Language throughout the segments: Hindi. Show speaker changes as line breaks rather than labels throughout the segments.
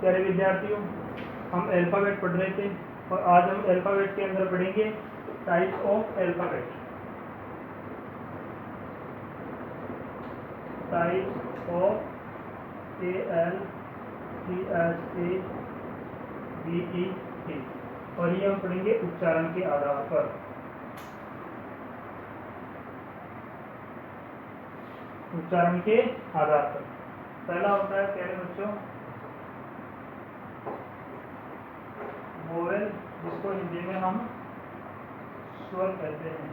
प्यारे विद्यार्थियों, हम अल्फ़ाबेट पढ़ रहे थे और आज हम अल्फ़ाबेट के अंदर पढ़ेंगे types of alphabet. Types of ALPHABET और ये हम पढ़ेंगे उच्चारण के आधार पर। उच्चारण के आधार पर पहला होता है प्यारे बच्चों वोवेल, जिसको हिंदी में हम स्वर कहते हैं।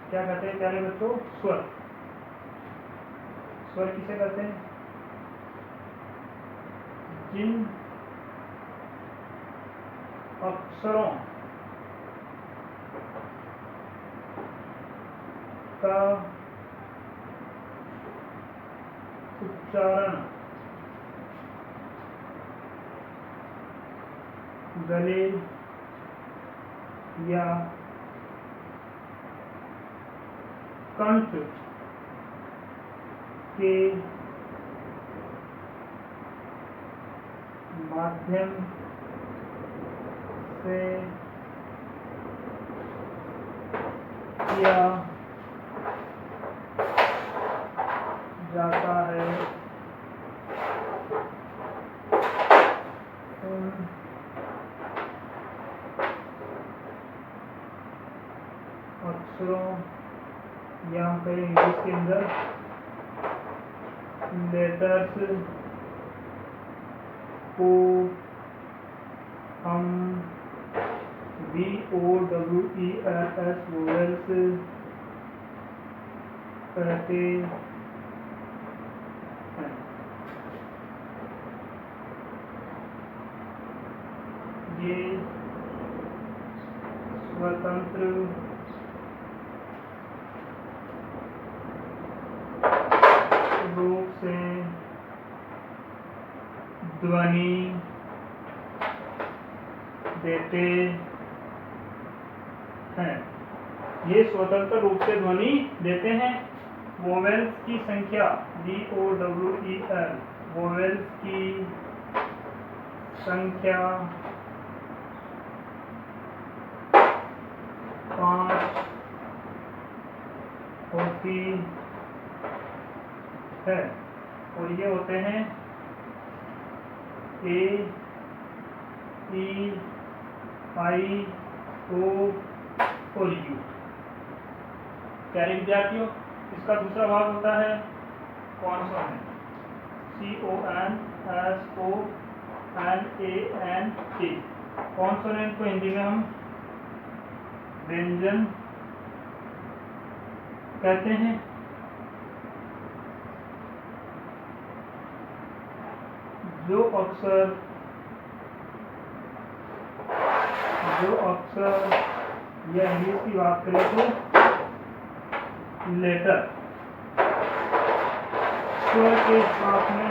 क्या कहते हैं प्यारे बच्चों? स्वर। स्वर किसे कहते हैं? जिन अक्षरों का उच्चारण गले या कंठ के माध्यम से किया जाता है उन अक्षरों या हम कहें इंग्लिश के अंदर लेटर्स को हम VOWELS वोवेल्स कहते हैं। ये स्वतंत्र रूप से ध्वनि देते हैं। ये स्वतंत्र रूप से ध्वनि देते हैं। वोवेल्स की संख्या VOWEL, वोवेल्स की संख्या 5 होती है और ये होते हैं A, E, I, O और U। प्यारे विद्यार्थियों, इसका दूसरा भाग होता है कॉन्सोनेंट। CONSONANT। कॉन्सोनेंट को हिंदी में हम व्यंजन कहते हैं। जो अक्षर या इंग्लिश की बात करें तो लेटर स्वर के साथ में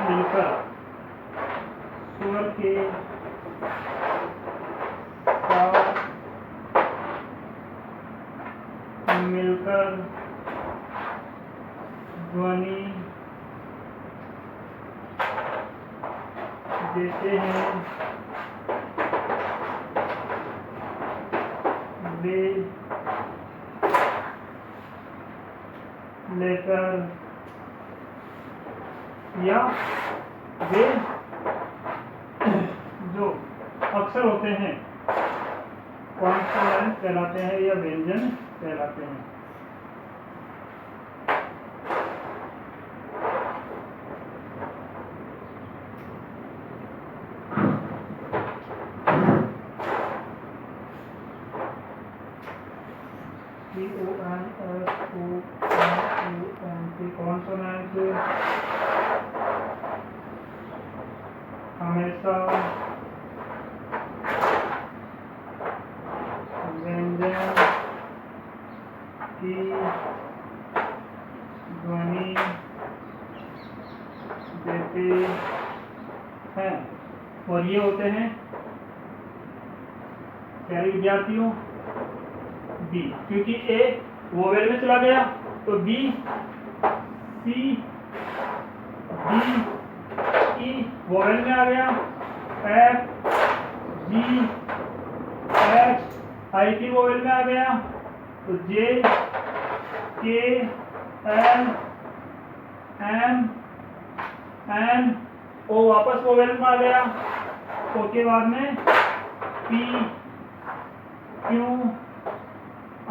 मिलकर ध्वनि देते हैं। वे लेटर या वे जो अक्षर होते हैं कॉन्सोनेंट कहलाते हैं या व्यंजन कहलाते हैं। कॉन्सोनेंट हमेशा व्यंजन की ध्वनि देते हैं और ये होते हैं प्यारे विद्यार्थियों बी, क्योंकि ए वोवेल में चला गया तो बी, सी, डी, ई वोवेल में आ गया एफ जी एच, आई की वोवेल में आ गया तो जे K L M N O, वापस वोवेल में आ गया। ओ के बाद में P Q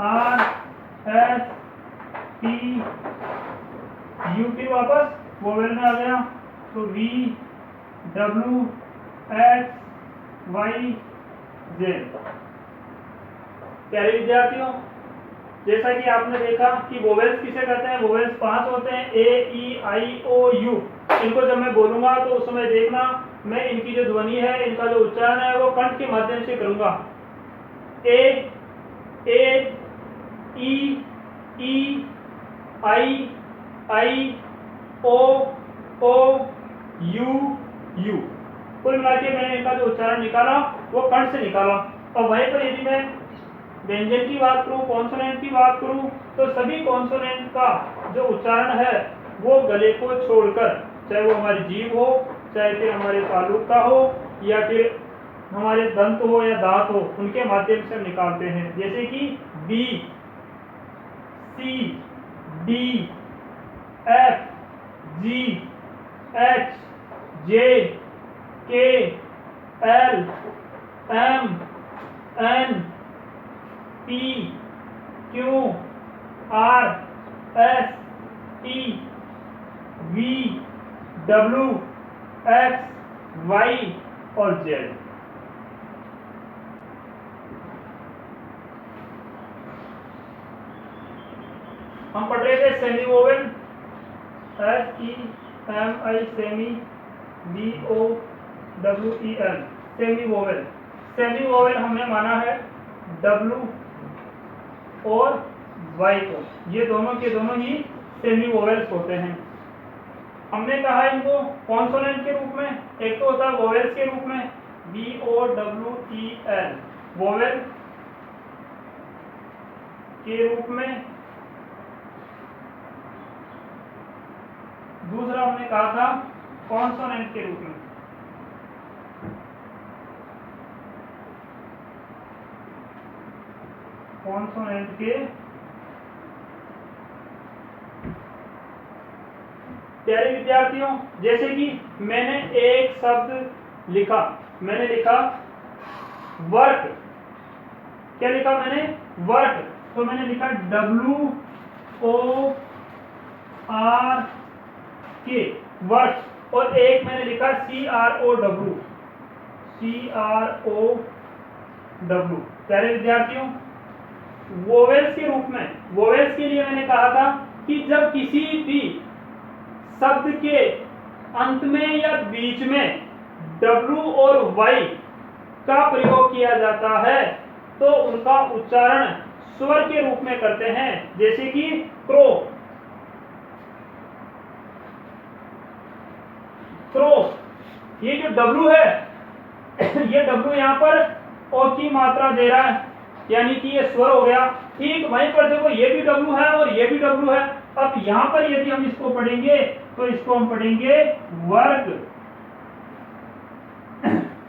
R S T U, फिर वापस वोवेल में आ गया तो V W X Y Z. प्यारे विद्यार्थियों, जैसा कि आपने देखा कि वोवेल्स किसे कहते हैं, वोवेल्स 5 होते हैं, ए ई आई ओ यू। इनको जब मैं बोलूंगा तो उस समय देखना मैं इनकी जो ध्वनि है, इनका जो उच्चारण है वो कंठ के माध्यम से करूंगा। ए ई आई ओ यू। कुल मिला के मैंने इनका जो उच्चारण निकाला वो कंठ से निकाला। और वहीं पर यदि मैं व्यंजन की बात करूं, कॉन्सोनेंट की बात करूं, तो सभी कॉन्सोनेंट का जो उच्चारण है वो गले को छोड़कर, चाहे वो हमारी जीभ हो, चाहे फिर हमारे तालुक का हो, या फिर हमारे दंत हो या दांत हो, उनके माध्यम से हम निकालते हैं। जैसे कि B, C, D, F, G, H, J, K, L, M, N, P, Q, R, S, T, V, W, X, Y और जेड। हम पढ़ रहे थे semi vowel, SEMI, semi, VOWEL, semi vowel. Semi vowel हमने माना है W और Y को, ये दोनों के दोनों ही सेमी वोवेल्स होते हैं। हमने कहा इनको कॉन्सोनेंट के रूप में, एक तो होता है वोवेल्स के रूप में VOWEL, वोवेल के रूप में। दूसरा हमने कहा था कॉन्सोनेंट के रूप में। कॉन्सोनेंट के, प्यारे विद्यार्थियों, जैसे कि मैंने एक शब्द लिखा, मैंने लिखा वर्क। क्या लिखा मैंने? वर्क। तो मैंने लिखा WORK, और एक मैंने लिखा CROW। प्यारे विद्यार्थियों, वोवेल्स के रूप में, वोवेल्स के लिए मैंने कहा था कि जब किसी भी शब्द के अंत में या बीच में W और Y का प्रयोग किया जाता है तो उनका उच्चारण स्वर के रूप में करते हैं। जैसे कि क्रो, ये जो W है, ये W यहाँ पर O की मात्रा दे रहा है, यानी कि ये स्वर हो गया। ठीक वहीं पर देखो ये भी W है और ये भी W है। अब यहाँ पर यदि हम इसको पढ़ेंगे तो इसको हम पढ़ेंगे वर्ग,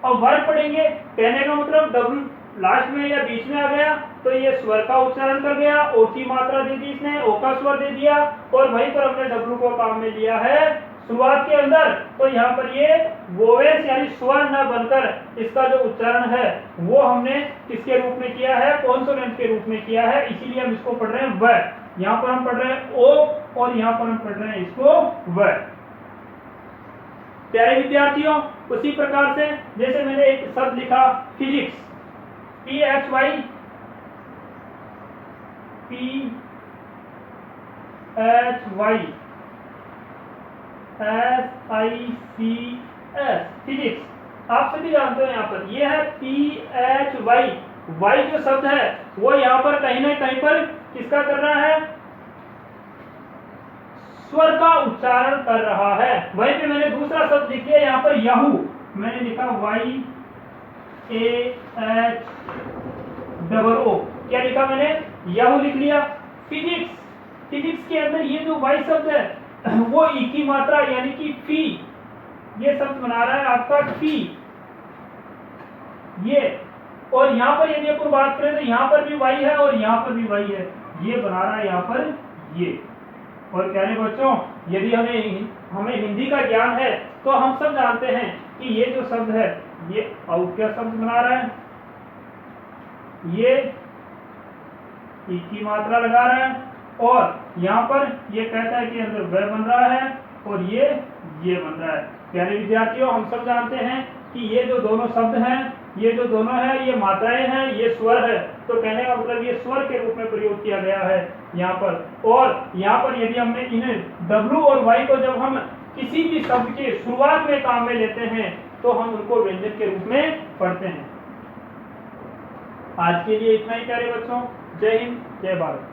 और वर्ग पढ़ेंगे, कहने का मतलब W लास्ट में या बीच में आ गया तो ये स्वर का उच्चारण कर गया, O की मात्रा दे दी इसने, O का स्वर दे दिया, और वहीं पर हमने W को काम में लिया है शुरुआत के अंदर। तो यहाँ पर ये वोवेल्स यानी स्वर न बनकर इसका जो उच्चारण है वो हमने किसके रूप में किया है? कॉन्सोनेंट के रूप में किया है। इसीलिए हम इसको पढ़ रहे हैं व। यहाँ पर हम पढ़ रहे हैं ओ और यहाँ पर हम पढ़ रहे हैं इसको व। प्यारे विद्यार्थियों, उसी प्रकार से जैसे मैंने एक शब्द लिखा फिजिक्स, PHYSICS, फिजिक्स आप सभी जानते हो। यहाँ पर ये है PHY, Y जो शब्द है वो यहाँ पर कहीं ना कहीं पर किसका कर रहा है? स्वर का उच्चारण कर रहा है। वहीं पे मैंने दूसरा शब्द लिख दिया यहाँ पर याहू, मैंने लिखा YAHOO। क्या लिखा मैंने? याहू लिख लिया। फिजिक्स के अंदर ये जो वाई शब्द है वो ई की मात्रा यानी कि फी, ये शब्द बना रहा है आपका टी, ये, और यहाँ पर यदि अपन बात करें तो यहाँ पर भी वाई है और यहाँ पर भी वाई है, ये बना रहा है यहाँ पर ये। और कहने बच्चों, यदि हमें हिंदी का ज्ञान है तो हम सब जानते हैं कि ये जो शब्द है ये आउट क्या शब्द बना रहा है, ये ई की मात्रा लगा रहा है, और यहाँ पर ये कहता है कि अंदर वह बन रहा है और ये बन रहा है। प्यारे विद्यार्थियों, हम सब जानते हैं कि ये जो दोनों शब्द हैं, ये जो दोनों है, ये मात्राएं हैं, ये स्वर है। तो कहने का मतलब ये स्वर के रूप में प्रयोग किया गया है यहाँ पर। और यहाँ पर यदि हमने इन्हें W और Y को जब हम किसी भी शब्द के शुरुआत में काम में लेते हैं तो हम उनको व्यंजन के रूप में पढ़ते हैं। आज के लिए इतना ही प्यारे बच्चों। जय हिंद, जय भारत।